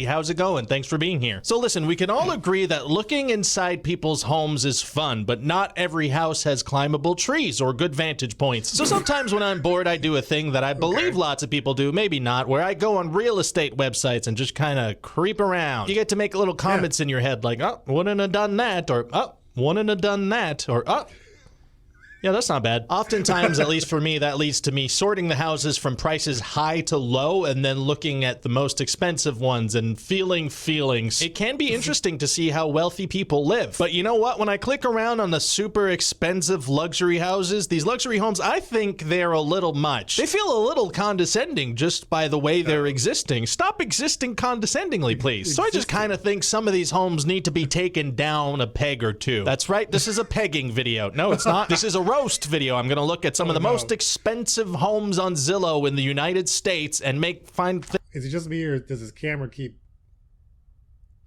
how's it going? Thanks for being here. So listen, we can all agree that looking inside people's homes is fun, but not every house has climbable trees or good vantage points. So sometimes when I'm bored, I do a thing that I believe lots of people do, maybe not, where I go on real estate websites and just kind of creep around. You get to make little comments in your head like, oh, wouldn't have done that, or oh, wouldn't have done that, or oh, yeah, that's not bad. Oftentimes, at least for me, that leads to me sorting the houses from prices high to low and then looking at the most expensive ones and feeling feelings. It can be interesting to see how wealthy people live. But you know what? When I click around on the super expensive luxury houses, these luxury homes, I think they're a little much. They feel a little condescending just by the way they're existing. Stop existing condescendingly, please. So I just kind of think some of these homes need to be taken down a peg or two. That's right. This is a pegging video. No, it's not. This is a roast video. I'm going to look at some of the most expensive homes on Zillow in the United States and find Is it just me, or does his camera keep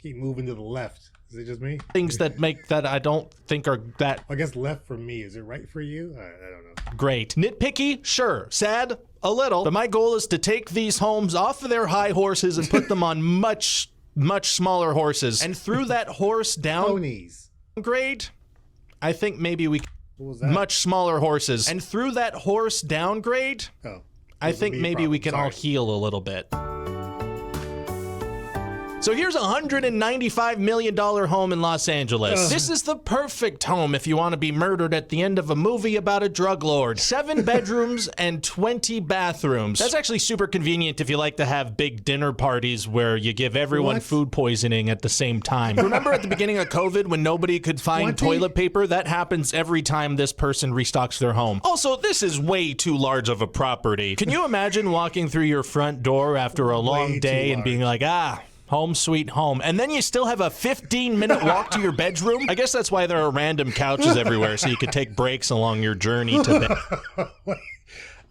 moving to the left? Is it just me? Things that I don't think are that... I guess left for me. Is it right for you? I don't know. Great. Nitpicky? Sure. Sad? A little. But my goal is to take these homes off of their high horses and put them on much smaller horses. And through that horse downgrade, I think maybe we... Much smaller horses. And through that horse downgrade, I think maybe we can all heal a little bit. So here's a $195 million home in Los Angeles. This is the perfect home if you want to be murdered at the end of a movie about a drug lord. 7 bedrooms and 20 bathrooms. That's actually super convenient if you like to have big dinner parties where you give everyone food poisoning at the same time. Remember at the beginning of COVID when nobody could find toilet paper? That happens every time this person restocks their home. Also, this is way too large of a property. Can you imagine walking through your front door after a long day and being like, home sweet home, and then you still have a 15-minute walk to your bedroom? I guess that's why there are random couches everywhere, so you could take breaks along your journey to bed.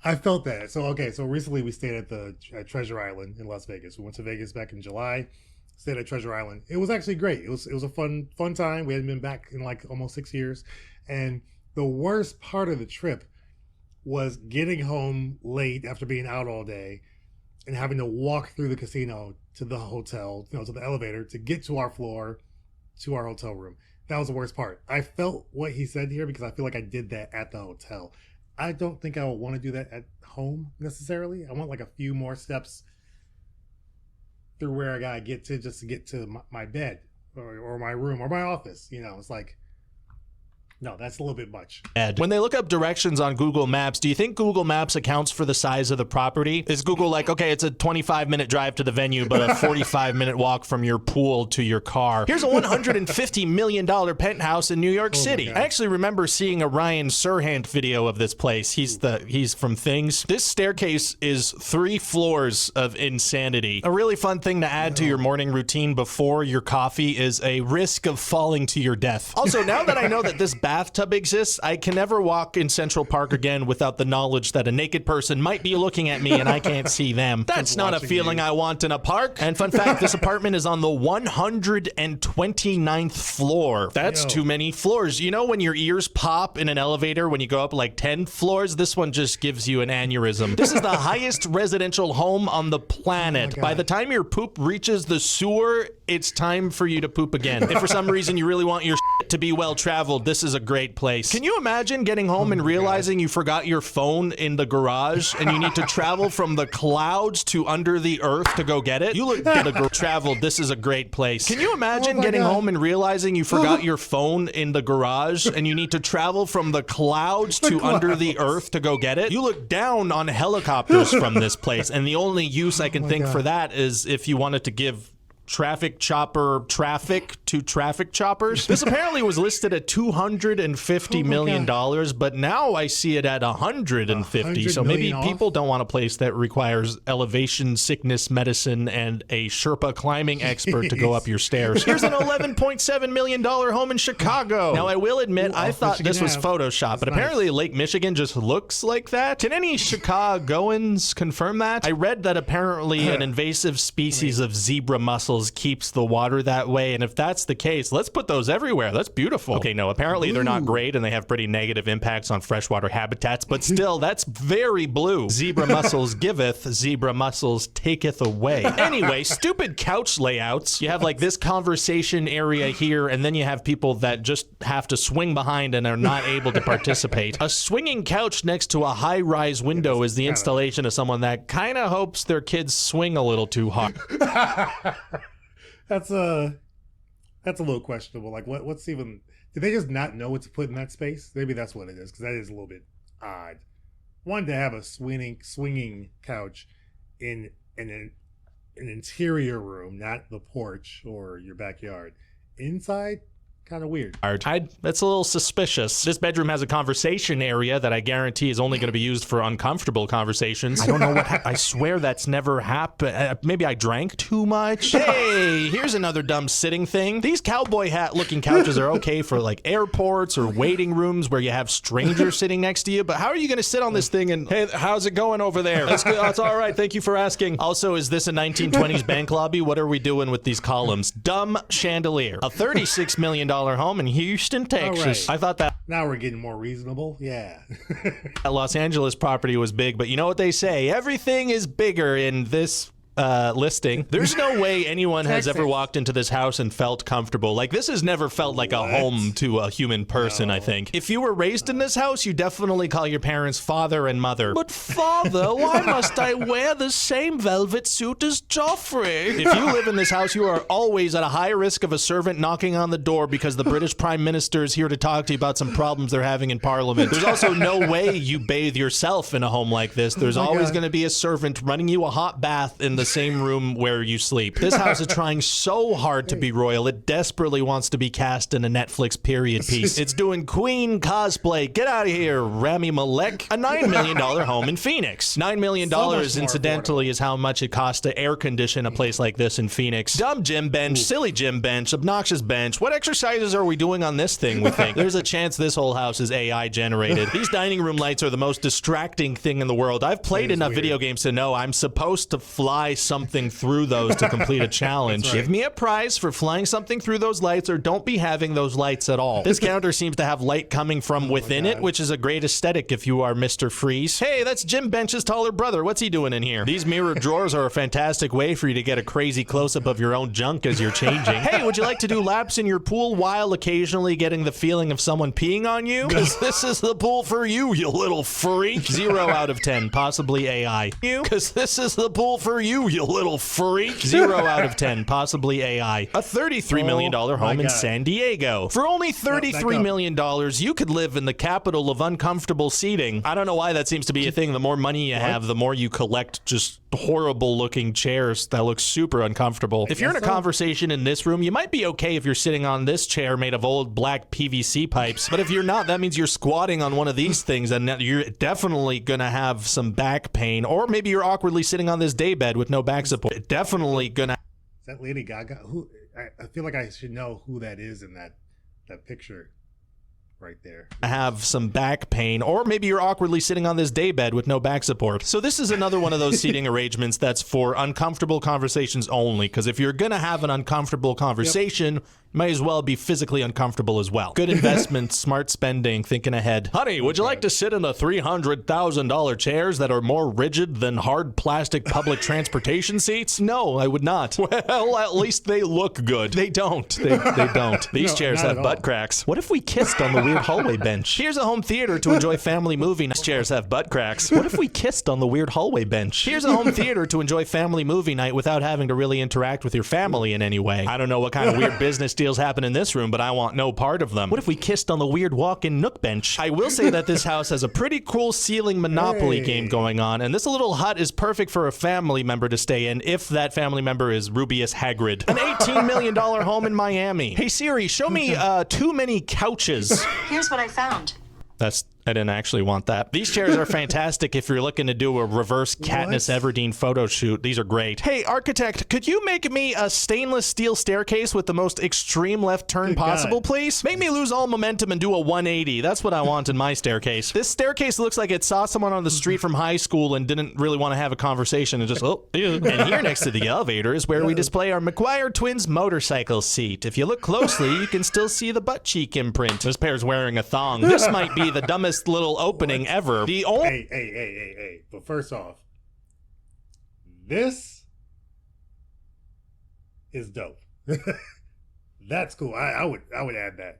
I felt that. So recently we stayed at Treasure Island in Las Vegas. We went to Vegas back in July, stayed at Treasure Island. It was actually great. It was a fun time. We hadn't been back in like almost 6 years. And the worst part of the trip was getting home late after being out all day and having to walk through the casino to the hotel, to the elevator to get to our floor, to our hotel room. That was the worst part. I felt what he said here because I feel like I did that at the hotel. I don't think I would want to do that at home necessarily. I want like a few more steps through where I gotta get to just to get to my bed or my room or my office. It's like, no, that's a little bit much. When they look up directions on Google Maps, do you think Google Maps accounts for the size of the property? Is Google like, okay, it's a 25-minute drive to the venue, but a 45-minute walk from your pool to your car? Here's a $150 million penthouse in New York City. I actually remember seeing a Ryan Serhant video of this place. He's from Things. This staircase is 3 floors of insanity. A really fun thing to add to your morning routine before your coffee is a risk of falling to your death. Also, now that I know that this bathtub exists, I can never walk in Central Park again without the knowledge that a naked person might be looking at me and I can't see them. That's not a feeling I want in a park. And fun fact, this apartment is on the 129th floor. That's too many floors. You know when your ears pop in an elevator when you go up like 10 floors? This one just gives you an aneurysm. This is the highest residential home on the planet. By the time your poop reaches the sewer, it's time for you to poop again. If for some reason you really want your shit to be well traveled, this is a great place. Can you imagine getting home and realizing you forgot your phone in the garage and you need to travel from the clouds to under the earth to go get it? You look traveled. This is a great place. Can you imagine getting home and realizing you forgot your phone in the garage and you need to travel from the clouds to under the earth to go get it? You look down on helicopters from this place, and the only use I can think for that is if you wanted to give traffic chopper traffic to traffic choppers. This apparently was listed at $250 million, but now I see it at 150. So maybe people don't want a place that requires elevation sickness medicine and a Sherpa climbing expert to go up your stairs. Here's an $11.7 million home in Chicago. Now I will admit, I thought this was Photoshop, but apparently Lake Michigan just looks like that. Can any Chicagoans confirm that? I read that apparently an invasive species of zebra mussels muscles keeps the water that way. And if that's the case, let's put those everywhere. That's beautiful. Okay, no, apparently they're not great and they have pretty negative impacts on freshwater habitats, but still, that's very blue. Zebra muscles giveth, zebra muscles taketh away. Anyway, stupid couch layouts. You have like this conversation area here, and then you have people that just have to swing behind and are not able to participate. A swinging couch next to a high-rise window is the installation of someone that kind of hopes their kids swing a little too hard. That's a little questionable. Like, what's even? Did they just not know what to put in that space? Maybe that's what it is, because that is a little bit odd. One, to have a swinging couch in an interior room, not the porch or your backyard. Inside, kind of weird. That's a little suspicious. This bedroom has a conversation area that I guarantee is only going to be used for uncomfortable conversations. I don't know what I swear that's never happened. Maybe I drank too much. Hey, here's another dumb sitting thing. These cowboy hat looking couches are okay for like airports or waiting rooms where you have strangers sitting next to you, but how are you going to sit on this thing and, hey, how's it going over there? That's good. That's all right. Thank you for asking. Also, is this a 1920s bank lobby? What are we doing with these columns? Dumb chandelier. A $36 million home in Houston, Texas. Right. I thought that now we're getting more reasonable. Yeah. Los Angeles property was big, but you know what they say? Everything is bigger in this listing. There's no way anyone has ever walked into this house and felt comfortable. Like, this has never felt like a home to a human person, no. I think. If you were raised in this house, you definitely call your parents father and mother. But father, why must I wear the same velvet suit as Joffrey? If you live in this house, you are always at a high risk of a servant knocking on the door because the British Prime Minister is here to talk to you about some problems they're having in Parliament. There's also no way you bathe yourself in a home like this. There's always going to be a servant running you a hot bath in the same room where you sleep. This house is trying so hard to be royal, it desperately wants to be cast in a Netflix period piece. It's doing Queen cosplay. Get out of here, Rami Malek. A $9 million home in Phoenix. $9 million, incidentally, is how much it costs to air condition a place like this in Phoenix. Dumb gym bench, silly gym bench, obnoxious bench. What exercises are we doing on this thing, we think? There's a chance this whole house is AI generated. These dining room lights are the most distracting thing in the world. I've played enough video games to know I'm supposed to fly something through those to complete a challenge. Right. Give me a prize for flying something through those lights, or don't be having those lights at all. This counter seems to have light coming from within it, which is a great aesthetic if you are Mr. Freeze. Hey, that's Jim Bench's taller brother. What's he doing in here? These mirror drawers are a fantastic way for you to get a crazy close-up of your own junk as you're changing. Hey, would you like to do laps in your pool while occasionally getting the feeling of someone peeing on you? Because this is the pool for you, you little freak. 0 out of 10, possibly AI. Because this is the pool for you, you little freak. 0 out of 10, possibly AI. A $33 million home in San Diego. For only $33 million, you could live in the capital of uncomfortable seating. I don't know why that seems to be a thing. The more money you have, the more you collect just horrible looking chairs that look super uncomfortable. If you're in a conversation in this room, you might be okay if you're sitting on this chair made of old black PVC pipes. But if you're not, that means you're squatting on one of these things, and you're definitely gonna have some back pain. Or maybe you're awkwardly sitting on this daybed with no back support. Definitely gonna. Is that Lady Gaga? Who? I feel like I should know who that is in that picture. Right there. Have some back pain, or maybe you're awkwardly sitting on this daybed with no back support. So this is another one of those seating arrangements that's for uncomfortable conversations only, because if you're gonna have an uncomfortable conversation, might as well be physically uncomfortable as well. Good investment, smart spending, thinking ahead. Honey, would you like to sit in the $300,000 chairs that are more rigid than hard plastic public transportation seats? No, I would not. Well, at least they look good. They don't. They don't. These chairs have butt cracks. What if we kissed on the weird hallway bench? Here's a home theater to enjoy family movie night. These chairs have butt cracks. What if we kissed on the weird hallway bench? Here's a home theater to enjoy family movie night without having to really interact with your family in any way. I don't know what kind of weird business deals happen in this room, but I want no part of them. What if we kissed on the weird walk-in nook bench? I will say that this house has a pretty cool ceiling Monopoly game going on, and this little hut is perfect for a family member to stay in if that family member is Rubius Hagrid. An $18 million home in Miami. Hey Siri, show me too many couches. Here's what I found. That's I didn't actually want that. These chairs are fantastic if you're looking to do a reverse Katniss Everdeen photo shoot. These are great. Hey, architect, could you make me a stainless steel staircase with the most extreme left turn possible, please? Make me lose all momentum and do a 180. That's what I want in my staircase. This staircase looks like it saw someone on the street from high school and didn't really want to have a conversation and just, oh, ew. And here next to the elevator is where we display our McGuire twins motorcycle seat. If you look closely, you can still see the butt cheek imprint. This pair's wearing a thong. This might be the dumbest little opening ever. The only Hey. But first off, this is dope. That's cool. I would add that.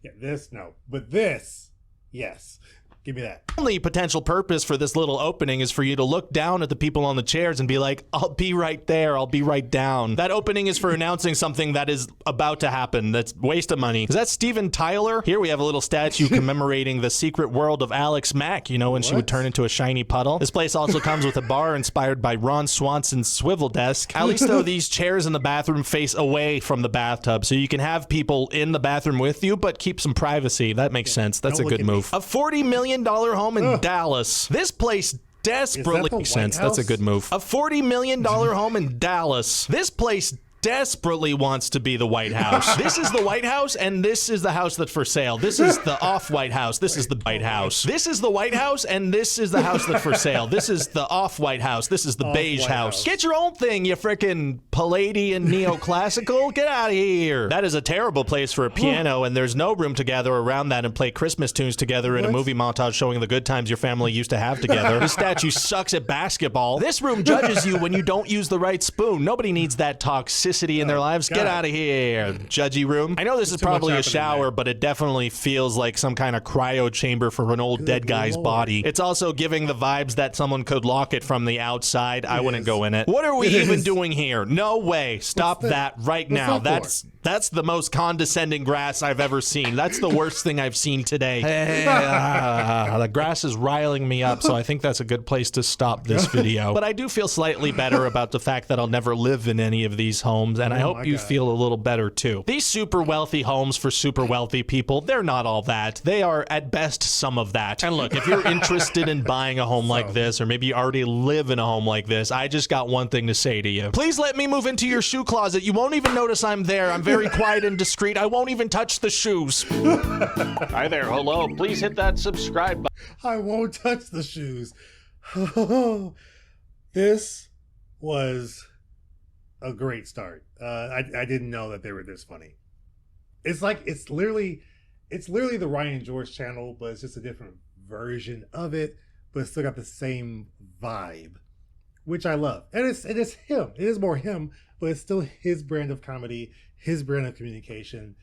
Yeah, this no. But this, yes. Give me that. Only potential purpose for this little opening is for you to look down at the people on the chairs and be like, I'll be right there. I'll be right down. That opening is for announcing something that is about to happen. That's waste of money. Is that Steven Tyler? Here we have a little statue commemorating the secret world of Alex Mack, you know, when she would turn into a shiny puddle. This place also comes with a bar inspired by Ron Swanson's swivel desk. At least though these chairs in the bathroom face away from the bathtub, so you can have people in the bathroom with you, but keep some privacy. That makes sense. That's a good move. A $40 million home in Dallas. This place desperately makes sense. That's a good move. A $40 million home in Dallas. This place desperately wants to be the White House. This is the White House, and this is the house that's for sale. This is the off-White House. This is the White House. This is the White House, and this is the house that's for sale. This is the off-White House. This is the beige house. Get your own thing, you frickin' Palladian neoclassical. Get out of here. That is a terrible place for a piano, and there's no room to gather around that and play Christmas tunes together in a movie montage showing the good times your family used to have together. This statue sucks at basketball. This room judges you when you don't use the right spoon. Nobody needs that toxicity in their lives. Get out of here, judgy room. I know this is probably a shower, but it definitely feels like some kind of cryo chamber for an old dead guy's body. It's also giving the vibes that someone could lock it from the outside. I wouldn't go in it. What are we even doing here? No way. Stop that right now. That's the most condescending grass I've ever seen. That's the worst thing I've seen today. The grass is riling me up, so I think that's a good place to stop this video. But I do feel slightly better about the fact that I'll never live in any of these homes, and I hope you feel a little better too. These super wealthy homes for super wealthy people, they're not all that. They are at best some of that. And look, if you're interested in buying a home like this, or maybe you already live in a home like this, I just got one thing to say to you. Please let me move into your shoe closet. You won't even notice I'm there. I'm very quiet and discreet. I won't even touch the shoes. Hi there, hello. Please hit that subscribe button. I won't touch the shoes. This was a great start. I didn't know that they were this funny. It's like it's literally the Ryan George channel, but it's just a different version of it, but it's still got the same vibe, which I love. And it is him. It is more him, but it's still his brand of comedy, his brand of communication,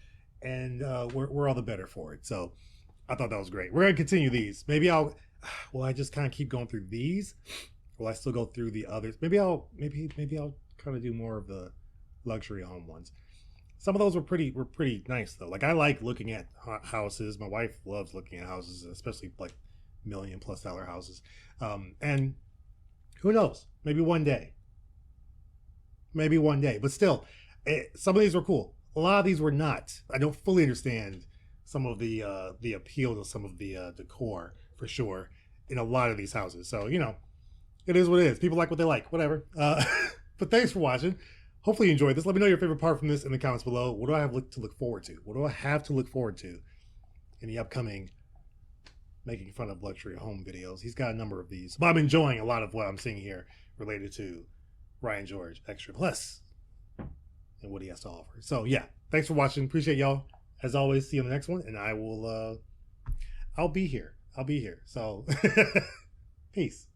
and we're all the better for it. So I thought that was great. We're gonna continue these. Maybe I just kind of keep going through these. Will I still go through the others? Maybe I'll kind of do more of the luxury home ones. Some of those were pretty nice though. Like I like looking at houses. My wife loves looking at houses, especially like $1 million+ houses. And who knows? Maybe one day. But still, some of these were cool. A lot of these were not. I don't fully understand some of the appeal to some of the decor for sure in a lot of these houses. So you know, it is what it is. People like what they like. Whatever. But thanks for watching. Hopefully you enjoyed this. Let me know your favorite part from this in the comments below. What do I have to look forward to? What do I have to look forward to in the upcoming making fun of luxury home videos? He's got a number of these. But I'm enjoying a lot of what I'm seeing here related to Ryan George Extra Plus and what he has to offer. So yeah, thanks for watching. Appreciate y'all. As always, see you in the next one. And I will, I'll be here. So peace.